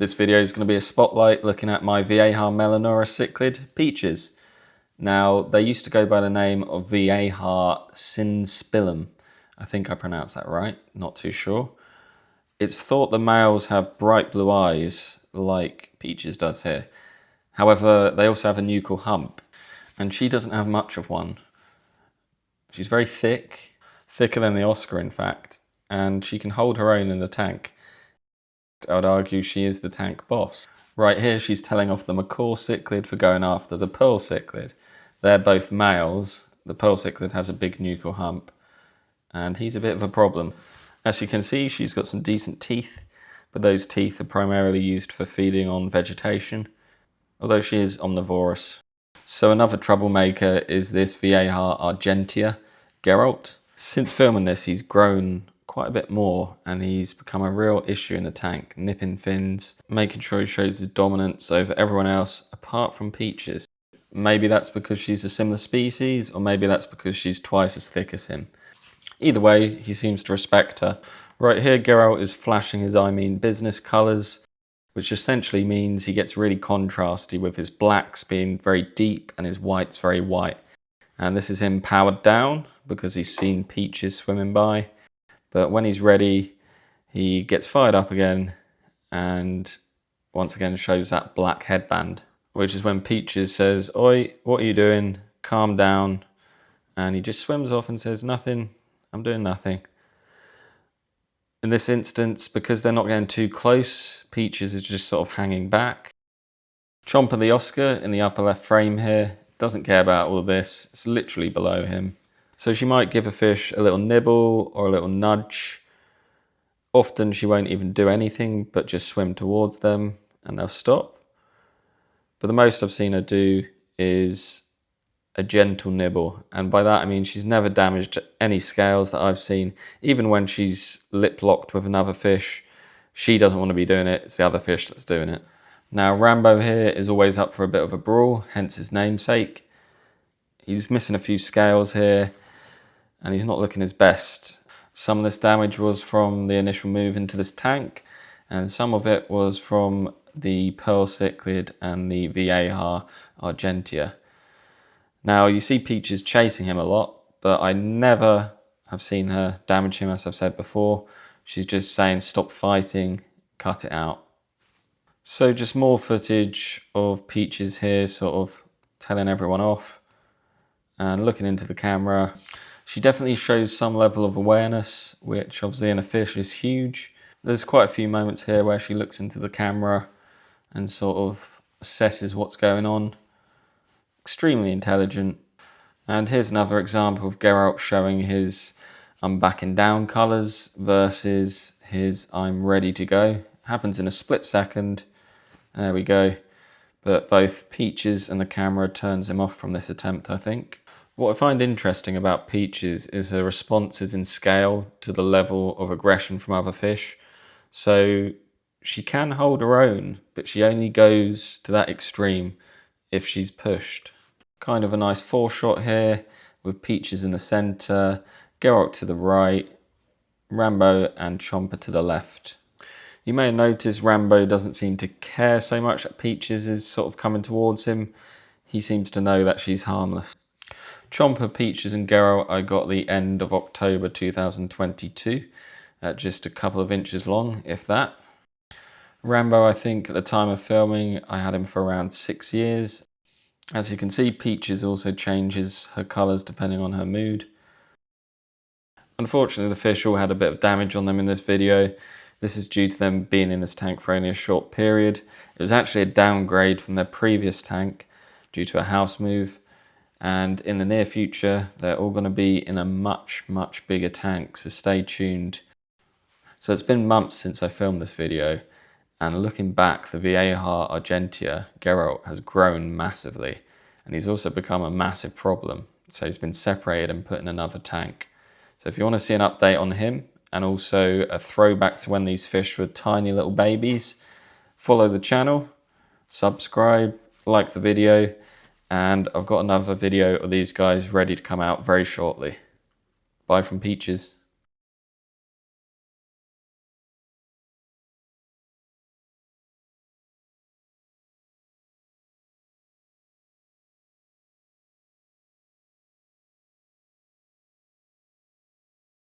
This video is going to be a spotlight looking at my Vieja Melanura cichlid peaches. Now, they used to go by the name of Vieja Synspilum. I think I pronounced that right, not too sure. It's thought the males have bright blue eyes, like Peaches does here. However, they also have a nuchal hump, and she doesn't have much of one. She's very thick, thicker than the Oscar in fact, and she can hold her own in the tank. I would argue she is the tank boss. Right here she's telling off the macaw cichlid for going after the pearl cichlid. They're both males. The pearl cichlid has a big nuchal hump, and he's a bit of a problem. As you can see, she's got some decent teeth, but those teeth are primarily used for feeding on vegetation, although she is omnivorous. So another troublemaker is this Vieja Argentea Geralt. Since filming this, he's grown quite a bit more, and he's become a real issue in the tank, nipping fins, making sure he shows his dominance over everyone else apart from Peaches. Maybe that's because she's a similar species, or maybe that's because she's twice as thick as him. Either way, he seems to respect her. Right here, Geralt is flashing his I mean business colours, which essentially means he gets really contrasty, with his blacks being very deep and his whites very white. And this is him powered down because he's seen Peaches swimming by. But when he's ready, he gets fired up again and once again shows that black headband, which is when Peaches says, "Oi, what are you doing? Calm down." And he just swims off and says, "Nothing, I'm doing nothing." In this instance, because they're not getting too close, Peaches is just sort of hanging back. Chomper the Oscar in the upper left frame here doesn't care about all of this. It's literally below him. So she might give a fish a little nibble or a little nudge. Often she won't even do anything but just swim towards them and they'll stop. But the most I've seen her do is a gentle nibble, and by that I mean she's never damaged any scales that I've seen. Even when she's lip locked with another fish, she doesn't want to be doing it, it's the other fish that's doing it. Now Rambo here is always up for a bit of a brawl, hence his namesake. He's missing a few scales here and he's not looking his best. Some of this damage was from the initial move into this tank, and some of it was from the pearl cichlid and the Vieja Argentea. Now you see Peaches chasing him a lot, but I never have seen her damage him, as I've said before. She's just saying stop fighting, cut it out. So just more footage of Peaches here sort of telling everyone off and looking into the camera. She definitely shows some level of awareness, which obviously in a fish is huge. There's quite a few moments here where she looks into the camera and sort of assesses what's going on. Extremely intelligent. And here's another example of Geralt showing his I'm backing down colours versus his I'm ready to go. Happens in a split second. There we go. But both Peaches and the camera turns him off from this attempt, I think. What I find interesting about Peaches is her responses in scale to the level of aggression from other fish. So she can hold her own, but she only goes to that extreme if she's pushed. Kind of a nice foreshot here with Peaches in the centre, Geralt to the right, Rambo and Chomper to the left. You may have noticed Rambo doesn't seem to care so much that Peaches is sort of coming towards him. He seems to know that she's harmless. Chomper, Peaches and Geralt I got the end of October 2022 at just a couple of inches long, if that. Rambo, I think at the time of filming I had him for around 6 years. As you can see, Peaches also changes her colours depending on her mood. Unfortunately, the fish all had a bit of damage on them in this video. This is due to them being in this tank for only a short period. It was actually a downgrade from their previous tank due to a house move. And in the near future, they're all going to be in a much, much bigger tank, so stay tuned. So it's been months since I filmed this video, and looking back, the Vieja Argentea Geralt has grown massively, and he's also become a massive problem. So he's been separated and put in another tank. So if you want to see an update on him, and also a throwback to when these fish were tiny little babies, follow the channel, subscribe, like the video, and I've got another video of these guys ready to come out very shortly. Bye from Peaches.